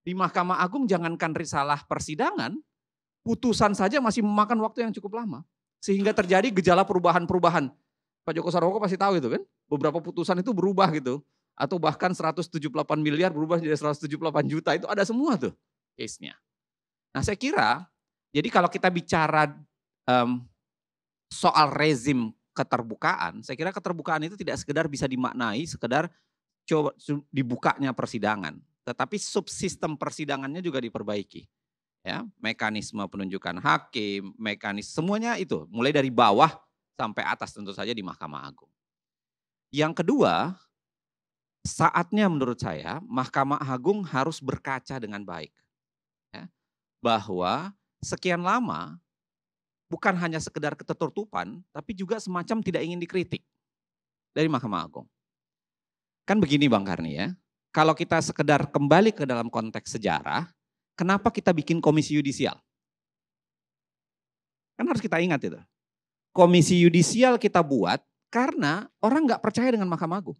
Di Mahkamah Agung jangankan risalah persidangan, putusan saja masih memakan waktu yang cukup lama. Sehingga terjadi gejala perubahan-perubahan. Pak Joko Sarwoko pasti tahu itu kan, beberapa putusan itu berubah gitu. Atau bahkan 178 miliar berubah jadi 178 juta, itu ada semua tuh case-nya. Nah saya kira, jadi kalau kita bicara soal rezim keterbukaan, saya kira keterbukaan itu tidak sekedar bisa dimaknai sekedar coba dibukanya persidangan, tetapi subsistem persidangannya juga diperbaiki. Ya, mekanisme penunjukan hakim, semuanya itu mulai dari bawah sampai atas tentu saja di Mahkamah Agung. Yang kedua, saatnya menurut saya Mahkamah Agung harus berkaca dengan baik. Ya, bahwa sekian lama bukan hanya sekedar ketertutupan, tapi juga semacam tidak ingin dikritik dari Mahkamah Agung. Kan begini Bang Karni ya, kalau kita sekedar kembali ke dalam konteks sejarah, kenapa kita bikin komisi yudisial? Kan harus kita ingat itu. Komisi yudisial kita buat karena orang nggak percaya dengan Mahkamah Agung.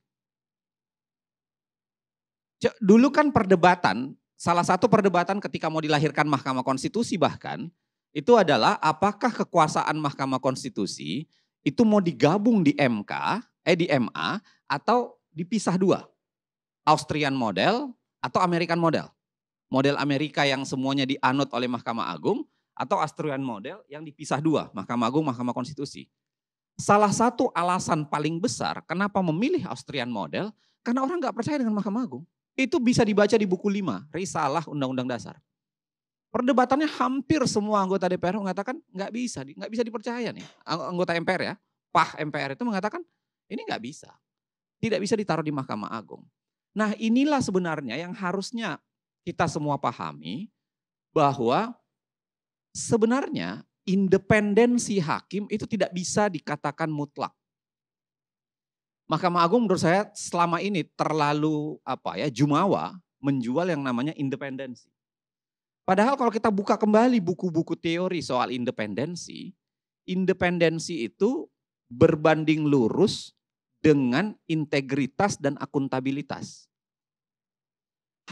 Dulu kan perdebatan, salah satu perdebatan ketika mau dilahirkan Mahkamah Konstitusi bahkan, itu adalah apakah kekuasaan Mahkamah Konstitusi itu mau digabung di di MA atau dipisah dua. Austrian model atau American model. Model Amerika yang semuanya dianut oleh Mahkamah Agung atau Austrian model yang dipisah dua, Mahkamah Agung, Mahkamah Konstitusi. Salah satu alasan paling besar kenapa memilih Austrian model, karena orang nggak percaya dengan Mahkamah Agung. Itu bisa dibaca di buku 5, Risalah Undang-Undang Dasar. Perdebatannya hampir semua anggota DPR mengatakan nggak bisa dipercaya nih. Anggota MPR ya, PAH MPR itu mengatakan ini nggak bisa. Tidak bisa ditaruh di Mahkamah Agung. Nah inilah sebenarnya yang harusnya kita semua pahami bahwa sebenarnya independensi hakim itu tidak bisa dikatakan mutlak. Mahkamah Agung menurut saya selama ini terlalu jumawa menjual yang namanya independensi. Padahal kalau kita buka kembali buku-buku teori soal independensi itu berbanding lurus dengan integritas dan akuntabilitas.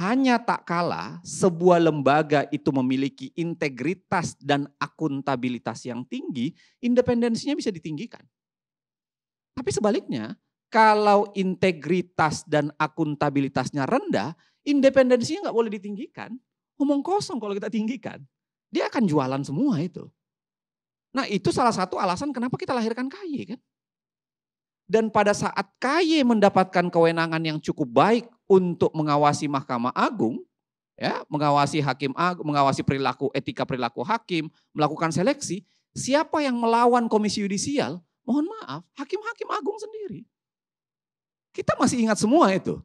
Hanya tak kalah sebuah lembaga itu memiliki integritas dan akuntabilitas yang tinggi, independensinya bisa ditinggikan. Tapi sebaliknya, kalau integritas dan akuntabilitasnya rendah, independensinya nggak boleh ditinggikan. Ngomong kosong kalau kita tinggikan. Dia akan jualan semua itu. Nah itu salah satu alasan kenapa kita lahirkan KY kan. Dan pada saat KY mendapatkan kewenangan yang cukup baik untuk mengawasi Mahkamah Agung, ya, mengawasi hakim agung, mengawasi etika perilaku hakim, melakukan seleksi, siapa yang melawan komisi yudisial? Mohon maaf, hakim-hakim agung sendiri. Kita masih ingat semua itu.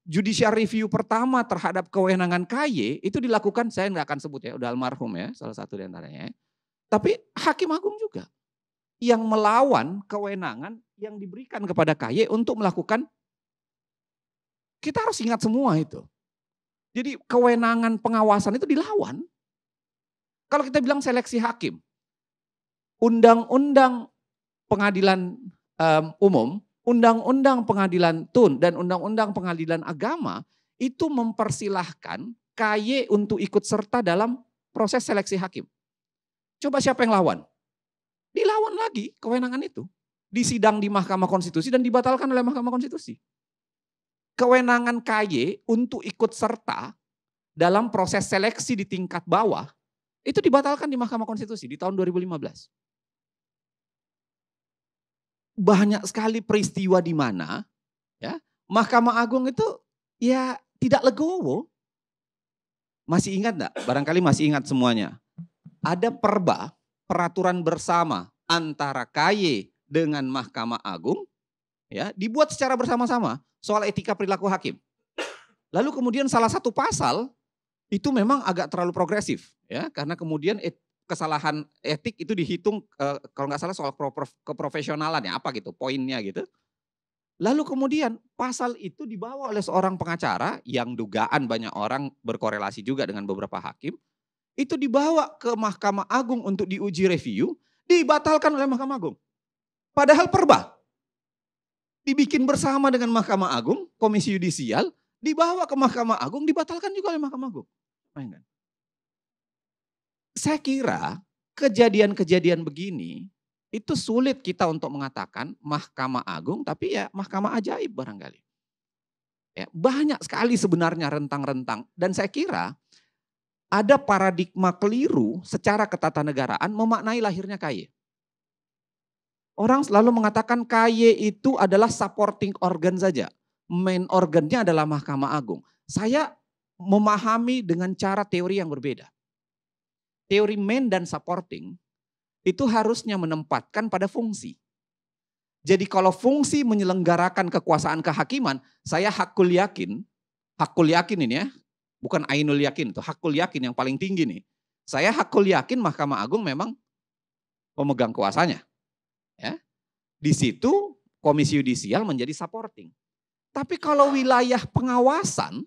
Judicial review pertama terhadap kewenangan KY itu dilakukan, saya nggak akan sebut ya, udah almarhum ya, salah satu di antaranya. Tapi hakim agung juga yang melawan kewenangan yang diberikan kepada KY untuk melakukan, kita harus ingat semua itu. Jadi kewenangan pengawasan itu dilawan. Kalau kita bilang seleksi hakim, undang-undang pengadilan umum, undang-undang pengadilan tun, dan undang-undang pengadilan agama itu mempersilahkan KY untuk ikut serta dalam proses seleksi hakim. Coba siapa yang lawan? Dilawan lagi kewenangan itu. Disidang di Mahkamah Konstitusi dan dibatalkan oleh Mahkamah Konstitusi. Kewenangan KY untuk ikut serta dalam proses seleksi di tingkat bawah itu dibatalkan di Mahkamah Konstitusi di tahun 2015. Banyak sekali peristiwa di mana ya Mahkamah Agung itu ya tidak legowo. Masih ingat enggak? Barangkali masih ingat semuanya. Ada peraturan bersama antara KY dengan Mahkamah Agung ya, dibuat secara bersama-sama soal etika perilaku hakim. Lalu kemudian salah satu pasal itu memang agak terlalu progresif ya, karena kemudian kesalahan etik itu dihitung kalau nggak salah soal keprofesionalan ya, apa gitu poinnya gitu. Lalu kemudian pasal itu dibawa oleh seorang pengacara yang dugaan banyak orang berkorelasi juga dengan beberapa hakim, itu dibawa ke Mahkamah Agung untuk diuji review, dibatalkan oleh Mahkamah Agung. Padahal dibikin bersama dengan Mahkamah Agung, Komisi Yudisial, Dibawa ke Mahkamah Agung, dibatalkan juga oleh Mahkamah Agung. Bayangkan. Saya kira kejadian-kejadian begini itu sulit kita untuk mengatakan Mahkamah Agung, tapi ya mahkamah ajaib barangkali. Ya, banyak sekali sebenarnya rentang-rentang, dan saya kira ada paradigma keliru secara ketatanegaraan memaknai lahirnya KY. Orang selalu mengatakan KY itu adalah supporting organ saja. Main organnya adalah Mahkamah Agung. Saya memahami dengan cara teori yang berbeda. Teori main dan supporting itu harusnya menempatkan pada fungsi. Jadi kalau fungsi menyelenggarakan kekuasaan kehakiman, saya hakul yakin ini ya, bukan ainul yakin, itu hakul yakin yang paling tinggi nih. Saya hakul yakin Mahkamah Agung memang pemegang kuasanya. Ya. Di situ Komisi Yudisial menjadi supporting. Tapi kalau wilayah pengawasan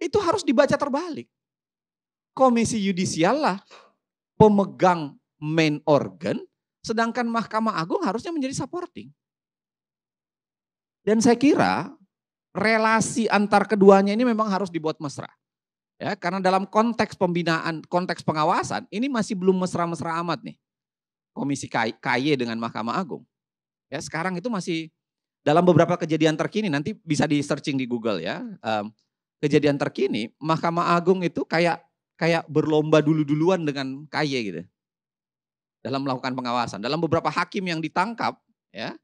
itu harus dibaca terbalik. Komisi Yudisial lah pemegang main organ, sedangkan Mahkamah Agung harusnya menjadi supporting. Dan saya kira relasi antar keduanya ini memang harus dibuat mesra. Ya, karena dalam konteks pembinaan, konteks pengawasan ini masih belum mesra-mesra amat nih. Komisi KY dengan Mahkamah Agung. Ya, sekarang itu masih dalam beberapa kejadian terkini, nanti bisa di searching di Google ya. Kejadian terkini Mahkamah Agung itu kayak berlomba dulu-duluan dengan KY gitu. Dalam melakukan pengawasan. Dalam beberapa hakim yang ditangkap ya,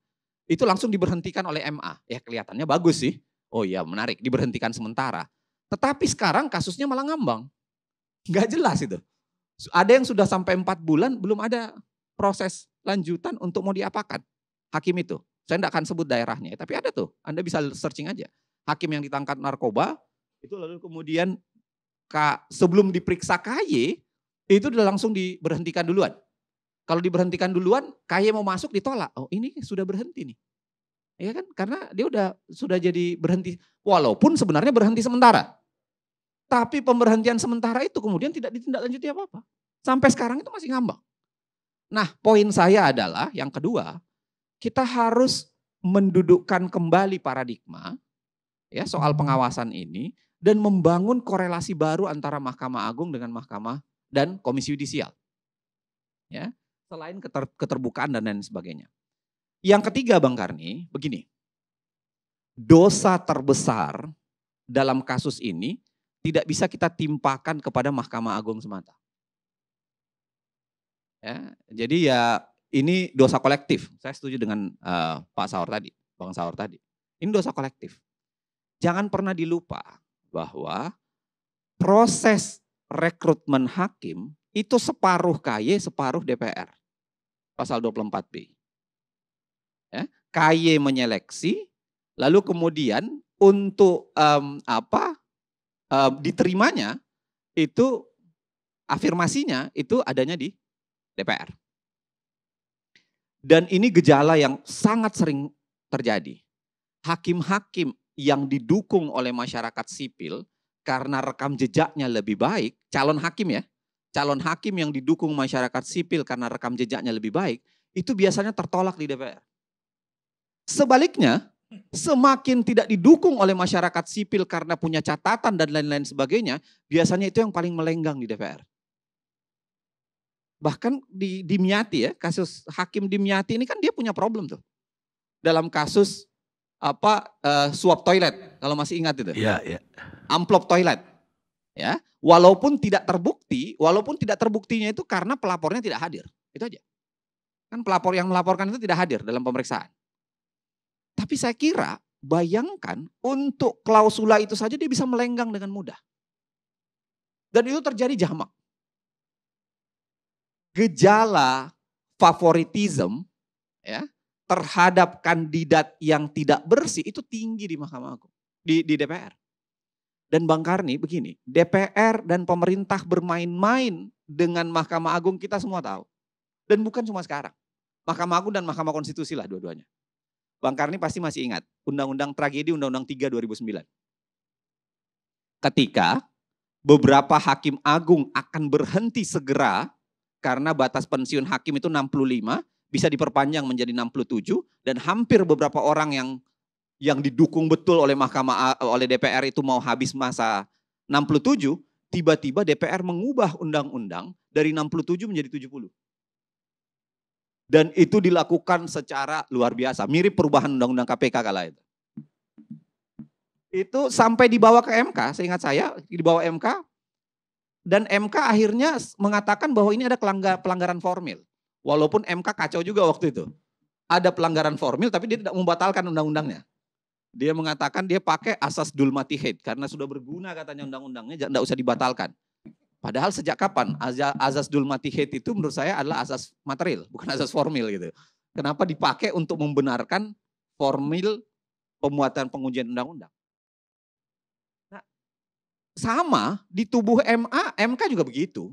itu langsung diberhentikan oleh MA. Ya kelihatannya bagus sih. Oh iya menarik, diberhentikan sementara. Tetapi sekarang kasusnya malah ngambang. Nggak jelas itu. Ada yang sudah sampai 4 bulan belum ada proses lanjutan untuk mau diapakan hakim itu. Saya tidak akan sebut daerahnya, tapi ada tuh. Anda bisa searching aja. Hakim yang ditangkap narkoba, itu lalu kemudian sebelum diperiksa KY, itu udah langsung diberhentikan duluan. Kalau diberhentikan duluan, KY mau masuk ditolak. Oh ini sudah berhenti nih. Ya kan, karena dia sudah jadi berhenti. Walaupun sebenarnya berhenti sementara. Tapi pemberhentian sementara itu kemudian tidak ditindaklanjuti apa-apa. Sampai sekarang itu masih ngambang. Nah, poin saya adalah yang kedua, kita harus mendudukkan kembali paradigma ya soal pengawasan ini dan membangun korelasi baru antara Mahkamah Agung dengan Mahkamah dan Komisi Yudisial. Ya, selain keterbukaan dan lain sebagainya. Yang ketiga Bang Karni, begini. Dosa terbesar dalam kasus ini tidak bisa kita timpakan kepada Mahkamah Agung semata. Ya, jadi ya ini dosa kolektif. Saya setuju dengan Pak Saur tadi, Bang Saur tadi. Ini dosa kolektif. Jangan pernah dilupa bahwa proses rekrutmen hakim itu separuh KY, separuh DPR. Pasal 24B. Ya, KY menyeleksi, lalu kemudian untuk diterimanya itu afirmasinya itu adanya di DPR. Dan ini gejala yang sangat sering terjadi. Hakim-hakim yang didukung oleh masyarakat sipil karena rekam jejaknya lebih baik, calon hakim ya, calon hakim yang didukung masyarakat sipil karena rekam jejaknya lebih baik, itu biasanya tertolak di DPR. Sebaliknya, semakin tidak didukung oleh masyarakat sipil karena punya catatan dan lain-lain sebagainya, biasanya itu yang paling melenggang di DPR. Bahkan di Dimyati ya, kasus Hakim Dimyati ini kan dia punya problem tuh. Dalam kasus suap toilet, kalau masih ingat itu. Iya, iya. Amplop toilet. Ya, walaupun tidak terbuktinya itu karena pelapornya tidak hadir. Itu aja. Kan pelapor yang melaporkan itu tidak hadir dalam pemeriksaan. Tapi saya kira, bayangkan untuk klausula itu saja dia bisa melenggang dengan mudah. Dan itu terjadi jamak. Gejala favoritism ya terhadap kandidat yang tidak bersih itu tinggi di Mahkamah Agung, di DPR. Dan Bang Karni begini, DPR dan pemerintah bermain-main dengan Mahkamah Agung kita semua tahu. Dan bukan cuma sekarang. Mahkamah Agung dan Mahkamah Konstitusi lah dua-duanya. Bang Karni pasti masih ingat Undang-Undang Tragedi Undang-Undang 3 2009. Ketika beberapa hakim agung akan berhenti segera karena batas pensiun hakim itu 65, bisa diperpanjang menjadi 67 dan hampir beberapa orang yang yang didukung betul oleh oleh DPR itu mau habis masa 67, tiba-tiba DPR mengubah undang-undang dari 67 menjadi 70. Dan itu dilakukan secara luar biasa, mirip perubahan undang-undang KPK kala itu. Itu sampai dibawa ke MK, seingat saya dibawa MK, dan MK akhirnya mengatakan bahwa ini ada pelanggaran formil. Walaupun MK kacau juga waktu itu. Ada pelanggaran formil tapi dia tidak membatalkan undang-undangnya. Dia mengatakan dia pakai asas dul matihid karena sudah berguna katanya undang-undangnya, tidak usah dibatalkan. Padahal sejak kapan asas dul matihid itu menurut saya adalah asas material, bukan asas formil gitu. Kenapa dipakai untuk membenarkan formil pemuatan pengujian undang-undang? Nah, sama di tubuh MK juga begitu.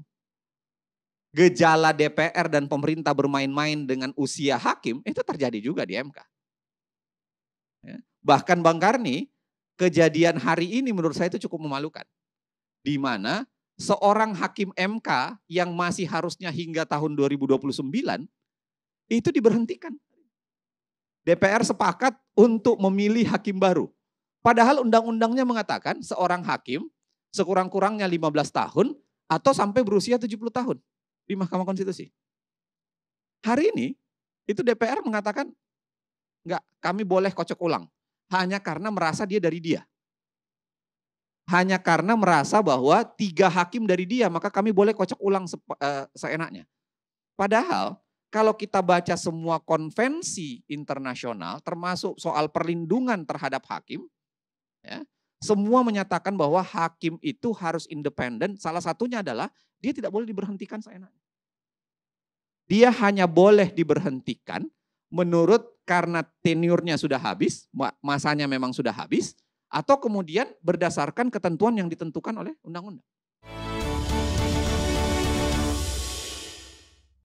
Gejala DPR dan pemerintah bermain-main dengan usia hakim itu terjadi juga di MK. Ya. Bahkan Bang Karni, kejadian hari ini menurut saya itu cukup memalukan. Di mana seorang hakim MK yang masih harusnya hingga tahun 2029 itu diberhentikan. DPR sepakat untuk memilih hakim baru. Padahal undang-undangnya mengatakan seorang hakim sekurang-kurangnya 15 tahun atau sampai berusia 70 tahun di Mahkamah Konstitusi. Hari ini itu DPR mengatakan enggak, kami boleh kocok ulang. Hanya karena merasa dia dari dia. Hanya karena merasa bahwa 3 hakim dari dia, maka kami boleh kocok ulang seenaknya. Padahal kalau kita baca semua konvensi internasional, termasuk soal perlindungan terhadap hakim, ya, semua menyatakan bahwa hakim itu harus independen. Salah satunya adalah dia tidak boleh diberhentikan seenaknya. Dia hanya boleh diberhentikan menurut karena tenurnya sudah habis, masanya memang sudah habis, atau kemudian berdasarkan ketentuan yang ditentukan oleh undang-undang.